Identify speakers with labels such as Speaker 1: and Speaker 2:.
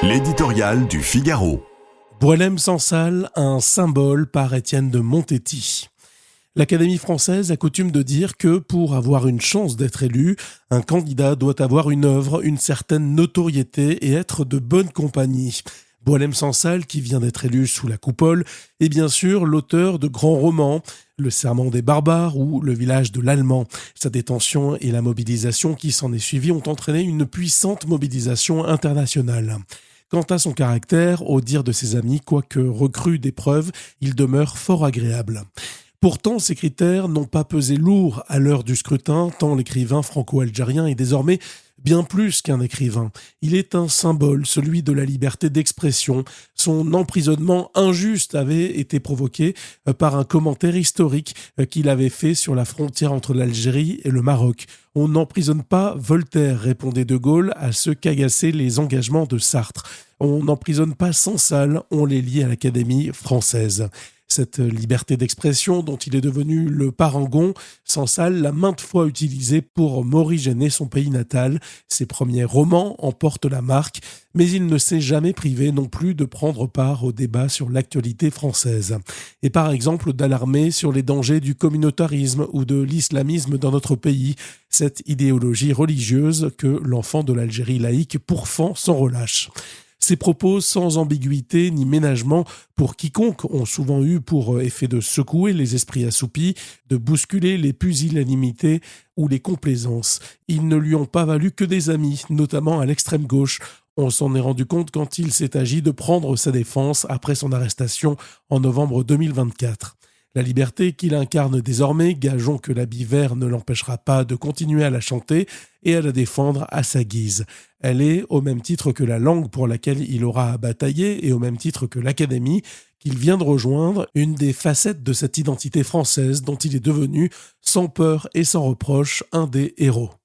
Speaker 1: L'éditorial du Figaro.
Speaker 2: Boualem-Sansal, un symbole par Étienne de Montetti. L'Académie française a coutume de dire que pour avoir une chance d'être élu, un candidat doit avoir une œuvre, une certaine notoriété et être de bonne compagnie. Boualem-Sansal, qui vient d'être élu sous la coupole, est bien sûr l'auteur de grands romans, Le Serment des barbares ou Le village de l'Allemand. Sa détention et la mobilisation qui s'en est suivie ont entraîné une puissante mobilisation internationale. Quant à son caractère, au dire de ses amis, quoique recru d'épreuves, il demeure fort agréable. Pourtant, ces critères n'ont pas pesé lourd à l'heure du scrutin, tant l'écrivain franco-algérien est désormais bien plus qu'un écrivain. Il est un symbole, celui de la liberté d'expression. Son emprisonnement injuste avait été provoqué par un commentaire historique qu'il avait fait sur la frontière entre l'Algérie et le Maroc. On n'emprisonne pas Voltaire, répondait De Gaulle à ceux qu'agaçaient les engagements de Sartre. On n'emprisonne pas Sansal, on les lie à l'Académie française. Cette liberté d'expression dont il est devenu le parangon, Sansal l'a maintes fois utilisée pour morigéner son pays natal. Ses premiers romans en portent la marque, mais il ne s'est jamais privé non plus de prendre part au débat sur l'actualité française. Et par exemple d'alarmer sur les dangers du communautarisme ou de l'islamisme dans notre pays, cette idéologie religieuse que l'enfant de l'Algérie laïque pourfend sans relâche. Ces propos sans ambiguïté ni ménagement pour quiconque ont souvent eu pour effet de secouer les esprits assoupis, de bousculer les pusillanimités ou les complaisances. Ils ne lui ont pas valu que des amis, notamment à l'extrême gauche. On s'en est rendu compte quand il s'est agi de prendre sa défense après son arrestation en novembre 2024. La liberté qu'il incarne désormais, gageons que l'habit vert ne l'empêchera pas de continuer à la chanter et à la défendre à sa guise. Elle est, au même titre que la langue pour laquelle il aura à batailler et au même titre que l'Académie qu'il vient de rejoindre, une des facettes de cette identité française dont il est devenu, sans peur et sans reproche, un des héros.